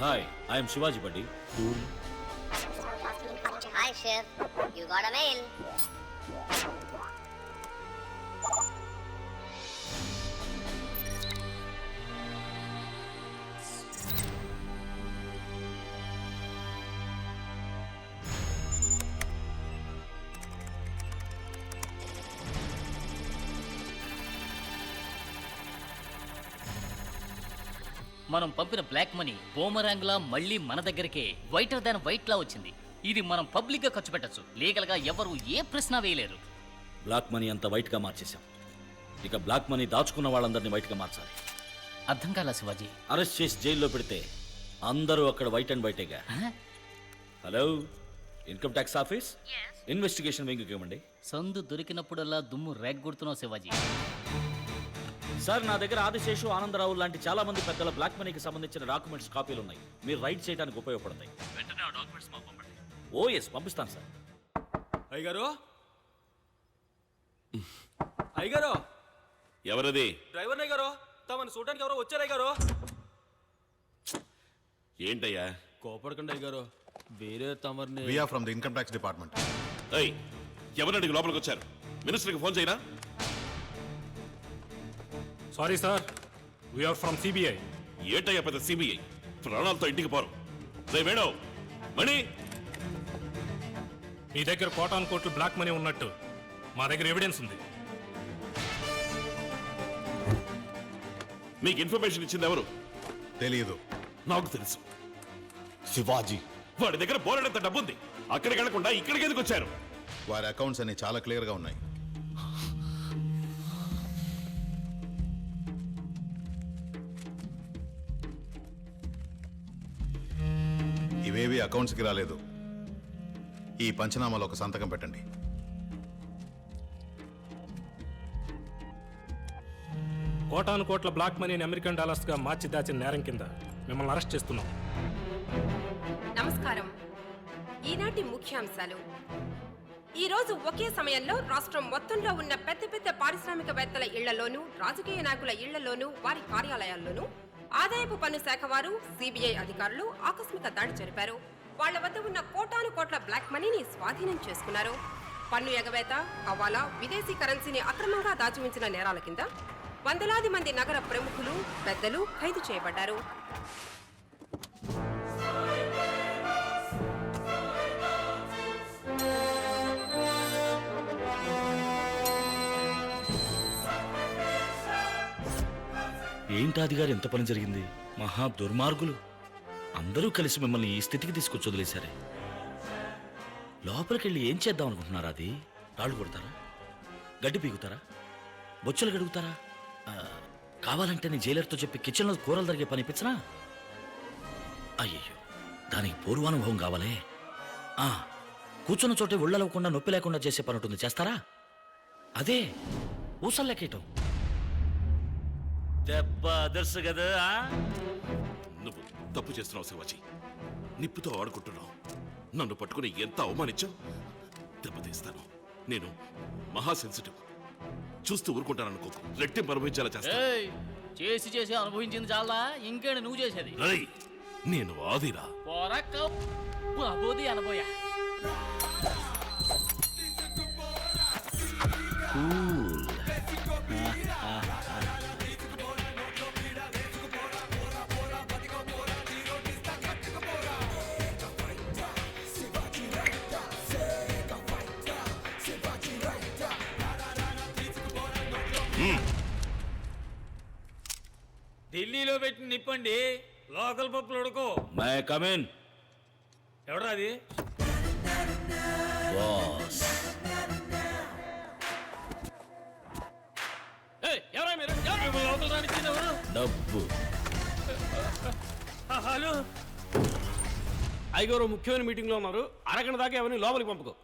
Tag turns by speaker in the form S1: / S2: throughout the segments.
S1: Hi I'm Shivaji buddy.
S2: Hi, Chef. You got a mail.
S3: మనం పంపిన black money boomerang లా మళ్ళీ మన దగ్గరికే వైటర్ దాన్ వైట్ లా వచ్చింది. ఇది మనం పబ్లిక్ గా ఖర్చు పెట్టచ్చు. లీగల్ గా ఎవరు ఏ ప్రశ్న వేయలేరు.
S1: బ్లాక్ మనీ అంతా వైట్ గా మార్చేశాం. ఇక బ్లాక్ మనీ దాచుకున్న వాళ్ళందరినీ వైట్ గా మార్చాలి.
S3: అర్థం కాలా శివాజీ?
S1: అరెస్ట్ చేసి జైల్లో పెడితే అందరూ అక్కడ వైట్ అండ్ వైటేగా. Hello, income tax office, investigation వింగ్కి ఇవ్వండి.
S3: సందు దొరికినప్పుడల్లా దుమ్ము రేగ్గొడుతున్నావు శివాజీ.
S1: సార్, నా దగ్గర ఆదిశేషు, ఆనందరావు లాంటి చాలా మంది పెద్దల బ్లాక్ మనీకి సంబంధించిన డాక్యుమెంట్స్ కాపీలు ఉన్నాయి. మీరు రైట్ చేయడానికి ఉపయోగపడతాయి. వెంటనే ఆ డాక్యుమెంట్స్ మాకు పంపండి. ఓ ఎస్, పంపిస్తాను సార్.
S4: అయ్యగారు, అయ్యగారు,
S5: ఎవరది?
S4: డ్రైవర్ అయ్యగారు, తమని చూడడానికి ఎవరో వచ్చారు అయ్యగారు.
S5: ఏంటయ్యా?
S4: కోపడకండి అయ్యగారు, వేరే తమరిని.
S6: We are from the income tax department.
S5: ఏయ్, ఎవరండి లోపలికి వచ్చారు? మినిస్టర్కి ఫోన్ చేయనా?
S7: Sorry sir, we're from CBI.
S5: ఏంటయ్యా పెద్ద సిబిఐ? ప్రాణాలతో ఇంటికి పోరు. రే వేణు, మణి,
S7: మీ దగ్గర కోటాను కోట్లు బ్లాక్ మనీ ఉన్నట్టు మా దగ్గర ఎవిడెన్స్ ఉంది.
S5: మీకు ఇన్ఫర్మేషన్ ఇచ్చింది ఎవరు?
S6: తెలియదు.
S5: నాకు తెలుసు. శివాజీ, వాడి దగ్గర బోలెడంత డబ్బు ఉంది. అక్కడికి వెళ్లకుండా ఇక్కడికి ఎందుకు వచ్చారు?
S6: వారి అకౌంట్స్ అన్ని చాలా క్లియర్ గా ఉన్నాయి. ఇవేవి అకౌంట్స్కి రాలేదు. ఈ పంచనామాలో ఒక సంతకం పెట్టండి.
S7: కోటాను కోట్ల బ్లాక్ మనీని అమెరికన్ డాలర్స్ గా మార్చి దాచిన నేరం కింద మిమ్మల్ని అరెస్ట్ చేస్తున్నాం.
S8: నమస్కారం. ఈనాటి ముఖ్యాంశాలు. ఈరోజు ఒకే సమయంలో రాష్ట్రం మొత్తంలో ఉన్న పెద్ద పెద్ద పారిశ్రామికవేత్తల ఇళ్లలోనూ, రాజకీయ నాయకుల ఇళ్లలోనూ, వారి కార్యాలయాల్లోనూ ఆదాయపు పన్ను శాఖ వారు, సిబిఐ అధికారులు ఆకస్మిక దాడి జరిపారు. వాళ్ల వద్ద ఉన్న కోటాను కోట్ల బ్లాక్ మనీని స్వాధీనం చేసుకున్నారు. పన్ను ఎగవేత, హవాలా, విదేశీ కరెన్సీని అక్రమంగా దాచిఉంచిన నేరాల కింద వందలాది మంది నగర ప్రముఖులు, పెద్దలు ఖైదు చేయబడ్డారు.
S1: ఏంటాది గారు, ఎంత పని జరిగింది? మహా దుర్మార్గులు అందరూ కలిసి మిమ్మల్ని ఈ స్థితికి తీసుకొచ్చి వదిలేశారే. లోపలికెళ్ళి ఏం చేద్దాం అనుకుంటున్నారా? అది రాళ్ళు కొడతారా? గడ్డి పీకుతారా? బొచ్చలు గడుగుతారా? కావాలంటే నేను జైలర్తో చెప్పి కిచెన్లో కూరలు తరిగే పని ఇప్పించనా? అయ్యయ్యో, దానికి పూర్వానుభవం కావాలే. కూర్చున్న చోటే ఒళ్ళలవకుండా నొప్పి లేకుండా చేసే పని ఉంటుంది, చేస్తారా? అదే ఊసలు లెక్కేయటం. దెబ్బ అదర్సు కదా.
S5: నువ్వు తప్పు చేస్తున్నావు శివాజీ. నిప్పుతో ఆడుకుంటున్నావు. నన్ను పట్టుకుని ఎంత అవమానించావు. దెబ్బతీస్తాను. నేను మహా సెన్సిటివ్. చూస్తూ ఊరుకుంటాననుకోకు. రెట్టింపు అనుభవించేలా చేస్తా.
S3: చేసి చేసి అనుభవించింది చాలా, ఇంకేంటి నువ్వు చేసేది?
S5: నేను ఆదిరా.
S3: బాబోది అనబోయా.
S4: ఢిల్లీలో పెట్టి నిప్పండి, లోకల్ పప్పులు ఉడకో.
S1: May come in.
S4: ఎవడ్రా అది?
S1: బాస్.
S4: ఎవరా మీరు? లోకల్ రానికి ఎవరు?
S1: డబ్బు.
S4: హలో అయ్యగారు, ముఖ్యమైన మీటింగ్ లో ఉన్నారు. అరగంట దాకా ఎవరిని లోపలికి పంపుకో.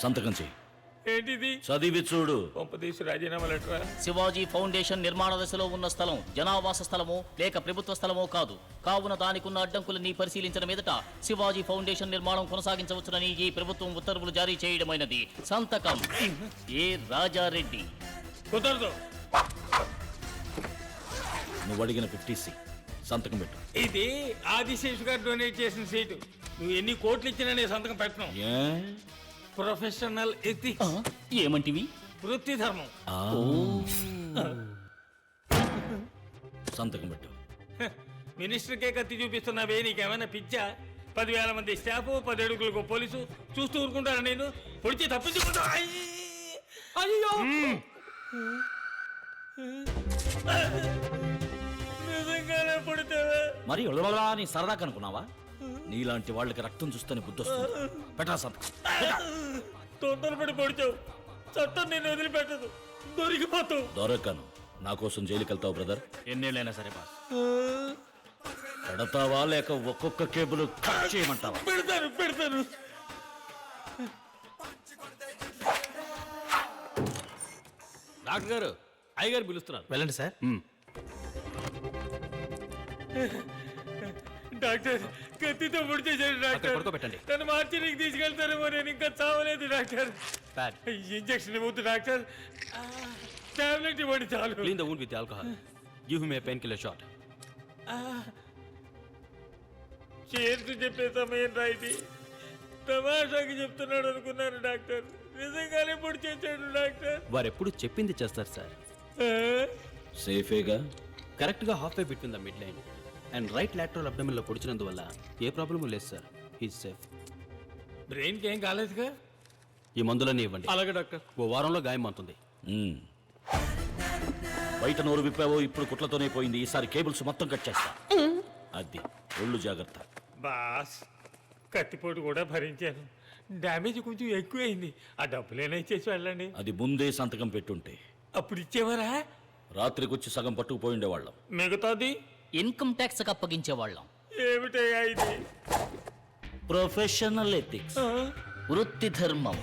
S1: సంతకం చెయ్యి.
S4: ఏంటిది?
S1: చదివి చూడు.
S4: పంపదీసి రాజీనామా లెటరా?
S3: శివాజీ ఫౌండేషన్ నిర్మాణ దశలో ఉన్న స్థలం జనావాస స్థలమో లేక ప్రభుత్వ స్థలమో కాదు. కావున దానికున్న అడ్డంకులన్నీ పరిశీలించిన మీదట శివాజీ ఫౌండేషన్ నిర్మాణం కొనసాగించవచ్చునని ఈ ప్రభుత్వం ఉత్తర్వులు జారీ చేయడమైనది. సంతకం ఏ రాజారెడ్డి.
S4: కుదరదు.
S1: నువ్వు అడిగిన 50C సంతకం పెట్టు.
S4: ఇది ఆదిశేషు గారు డొనేట్ చేసిన సీటు. నువ్వు ఎన్ని కోట్లు ఇచ్చినా నేను సంతకం పెట్టను.
S1: ఏ?
S4: ప్రొఫెషనల్ ఎథిక్స్,
S3: ఏమంటివి?
S4: వృత్తి ధర్మం.
S1: ఆ. సంతకం పెట్టు.
S4: మినిస్టర్కే కత్తి చూపిస్తున్నావే, నీకేమైనా పిచ్చా? 10,000 మంది స్టాఫ్, 10 అడుగులకు పోలీసు చూస్తూ ఊరుకుంటారా? నేను పొడిచి తప్పించుకుంటా. అయ్యో నిజంగానే పొడితేవే.
S1: మరి ఒలవలా నీ సరదా కనుకున్నావా? నీలాంటి వాళ్ళకి రక్తం చూస్తేనే బుద్ధి వస్తుంది. పెట్టరా సంతకం.
S4: తొందరపడి పొడిచావు. చట్టం నేను వదిలిపెట్టదు, దొరికిపోతావు.
S1: దొరకను. నా కోసం జైలుకి వెళ్తావు బ్రదర్?
S3: ఎన్నేళ్ళైనా సరే బాస్.
S1: పెడతావా లేక ఒక్కొక్క కేబుల్ కట్ చేయమంటావా?
S4: పెడతాను. డాక్టర్ గారు, అయ్యగారు పిలుస్తున్నారు.
S7: వెళ్ళండి సార్.
S4: డాక్టర్, కత్తితో పొడిచేశారు డాక్టర్.
S7: పడుకోబెట్టండి.
S4: తను మార్చినికి తీసుకెళ్తారేమో, నేను ఇంకా చావలేదు డాక్టర్. ఇంజక్షన్ ఇవ్వద్దు డాక్టర్, టాబ్లెట్ ఇవ్వండి చాలు.
S9: Clean the wound with alcohol. Give him a painkiller shot.
S4: చేర్చు చెప్పే సమయం రాయిది. తమాషాకి చెప్తున్నాడు అనుకున్నాను డాక్టర్. నిజంగానే పొడి చేశాడు డాక్టర్.
S9: వారెప్పుడు చెప్పింది చేస్తారు సార్.
S1: సేఫేగా?
S9: కరెక్ట్గా half way between the mid line and right lateral అబ్డమిన్లో పొడిచినందువల్ల ఏ ప్రాబ్లము లేదు సార్. He's safe.
S4: బ్రెయిన్కి ఏం కాలేదుగా?
S9: ఈ మందులన్నీ ఇవ్వండి.
S4: అలాగే డాక్టర్.
S9: ఓ వారంలో గాయం అవుతుంది.
S1: బయట నోరు విప్పావో ఇప్పుడు కుట్లతోనే పోయింది. ఈసారి కేబుల్స్ మొత్తం కట్ చేస్తా. అది ఒళ్ళు జాగ్రత్త.
S4: బాస్, కత్తిపోటు కూడా భరించాను. డ్యామేజ్ కొంచెం ఎక్కువైంది. ఆ డబ్బులేనా ఇచ్చేసి వెళ్ళండి.
S1: అది ముందే సంతకం పెట్టుంటే
S4: అప్పుడు ఇచ్చేవారా?
S1: రాత్రికొచ్చి సగం పట్టుకుపోయి ఉండేవాళ్ళం.
S4: మిగతాది
S3: ఇన్కమ్ ట్యాక్స్ అప్పగించేవాళ్ళం.
S4: ఏమిటయ్యా ఇది?
S1: ప్రొఫెషనల్ ఎథిక్స్,
S3: వృత్తి ధర్మం.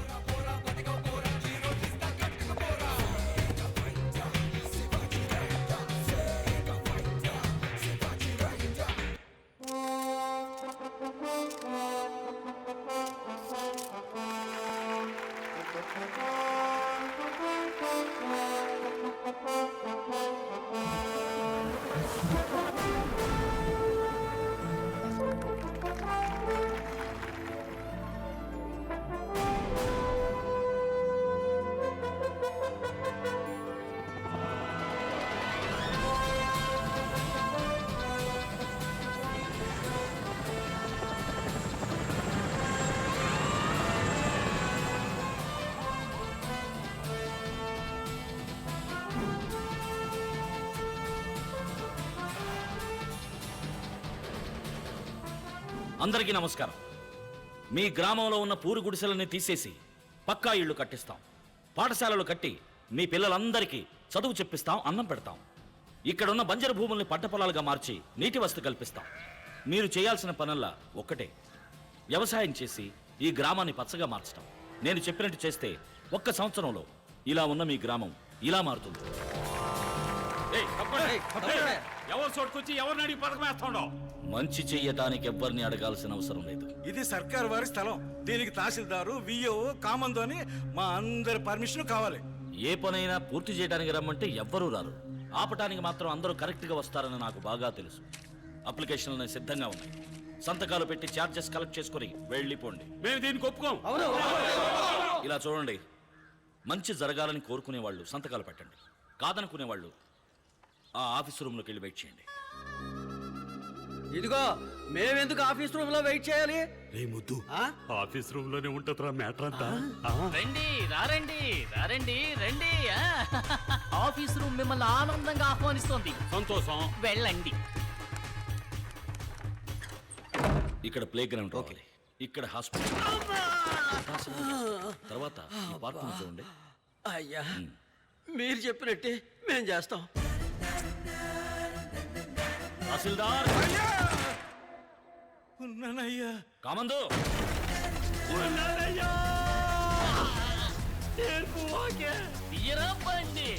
S1: అందరికీ నమస్కారం. మీ గ్రామంలో ఉన్న పూరు గుడిసెలని తీసేసి పక్కా ఇళ్ళు కట్టిస్తాం. పాఠశాలలు కట్టి మీ పిల్లలందరికీ చదువు చెప్పిస్తాం, అన్నం పెడతాం. ఇక్కడున్న బంజరు భూముల్ని పంట పొలాలుగా మార్చి నీటి వసతి కల్పిస్తాం. మీరు చేయాల్సిన పనుల్లా ఒక్కటే, వ్యవసాయం చేసి ఈ గ్రామాన్ని పచ్చగా మార్చడం. నేను చెప్పినట్టు చేస్తే 1 సంవత్సరంలో ఇలా ఉన్న మీ గ్రామం ఇలా మారుతుంది.
S5: ఎవరు చోటుకొచ్చి ఎవరిని అడిగి పథకం వేస్తాడో?
S1: మంచి చెయ్యటానికి ఎవ్వరిని అడగాల్సిన అవసరం లేదు.
S10: ఇది సర్కార్ వారి స్థలం. దీనికి తహసీల్దారు, విఓ, కామందో అని మా అందరి పర్మిషన్ కావాలి.
S1: ఏ పనైనా పూర్తి చేయడానికి రమ్మంటే ఎవ్వరూ రారు. ఆపటానికి మాత్రం అందరూ కరెక్ట్గా వస్తారని నాకు బాగా తెలుసు. అప్లికేషన్లు సిద్ధంగా ఉన్నాయి. సంతకాలు పెట్టి ఛార్జెస్ కలెక్ట్ చేసుకుని వెళ్ళిపోండి.
S5: మేము దీనికి ఒప్పుకోం.
S1: ఇలా చూడండి, మంచి జరగాలని కోరుకునే వాళ్ళు సంతకాలు పెట్టండి. కాదనుకునే వాళ్ళు ఆ ఆఫీస్ రూమ్లోకి వెళ్ళి వెయిట్ చేయండి.
S10: ఇదిగో, మేమెందుకు ఆఫీస్ రూమ్ లో వెయిట్ చేయాలి?
S5: రే ముద్దు, ఆఫీస్ రూమ్ లోనే ఉంటుందిరా మ్యాటర్ అంతా.
S3: రండి రారండి రండి. ఆఫీస్ రూమ్ మిమ్మల్ని ఆనందంగా ఆహ్వానిస్తోంది.
S5: సంతోషం.
S3: వెళ్ళండి.
S1: ఇక్కడ ప్లే గ్రౌండ్ రావాలి, ఇక్కడ హాస్పిటల్, తర్వాత ఈ పార్కును చూడండి.
S10: అయ్యా, మీరు చెప్పినట్టే మేము చేస్తాం.
S1: తహసీల్దార్,
S10: ఉన్నానయ్యా.
S1: కామందో,
S3: తీయరా బండి.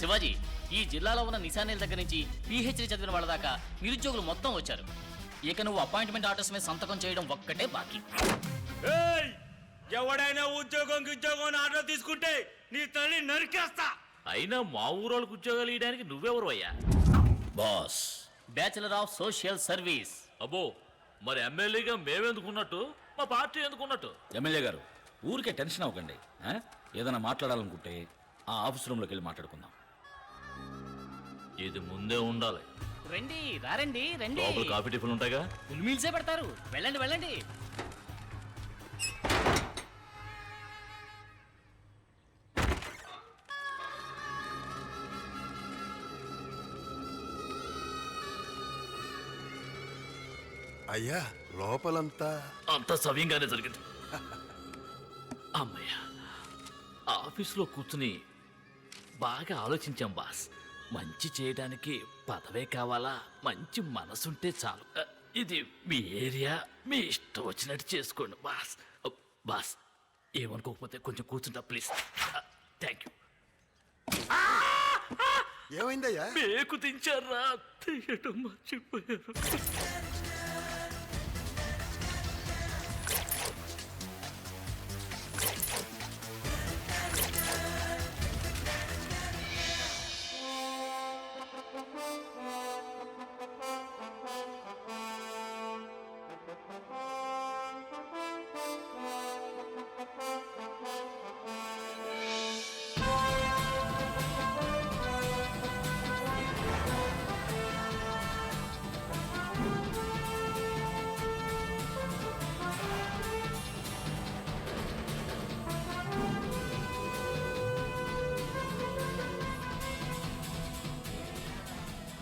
S3: శివాజీ, ఈ జిల్లాలో ఉన్న నిశానేల దగ్గర నుంచి పిహెచ్డి చదివిన వాళ్ళ దాకా నిరుద్యోగులు మొత్తం వచ్చారు. ఇక నువ్వు అపాయింట్మెంట్ ఆర్డర్స్ మీద సంతకం చేయడం ఒక్కటే బాకీ.
S4: ఎవడైనా ఉద్యోగం ఆర్డర్ తీసుకుంటే నీ తల్లి నరికేస్తా.
S1: అయినా మా ఊరోళ్ళకి ఉద్యోగాలు ఇవ్వడానికి నువ్వెవరు అయ్యా? Boss.
S3: Bachelor of social service.
S1: అబ్బో, మరి ఎమ్మెల్యేగా మేమెందుకున్నట్టు, మా పార్టీ ఎందుకున్నట్టు? ఎమ్మెల్యే గారు, ఊరికే టెన్షన్ అవ్వకండి. ఏదైనా మాట్లాడాలనుకుంటే ఆ ఆఫీస్ రూమ్లోకి వెళ్ళి మాట్లాడుకుందాం. ఇది ముందే ఉండాలి.
S3: రండి రండి రండి.
S1: లోపల కాఫీ టిఫిన్లు ఉంటాయిగా.
S3: ఫుల్ మీల్సే పెడతారు. వెళ్ళండి వెళ్ళండి.
S11: అయ్యా లోపలంతా
S1: అంత సవ్యంగానే జరిగింది. అమ్మయ్య, ఆఫీసులో కూర్చుని బాగా ఆలోచించాం బాస్. మంచి చేయడానికి పదవే కావాలా, మంచి మనసుంటే చాలు. ఇది మీ ఏరియా, మీ ఇష్టం వచ్చినట్టు చేసుకోండి బాస్. బాస్, ఏమనుకోకపోతే కొంచెం కూర్చుంటా ప్లీజ్. Thank you.
S11: ఏమైందయ్యా?
S1: మేకు దించారా? తీయటం మర్చిపోయారు.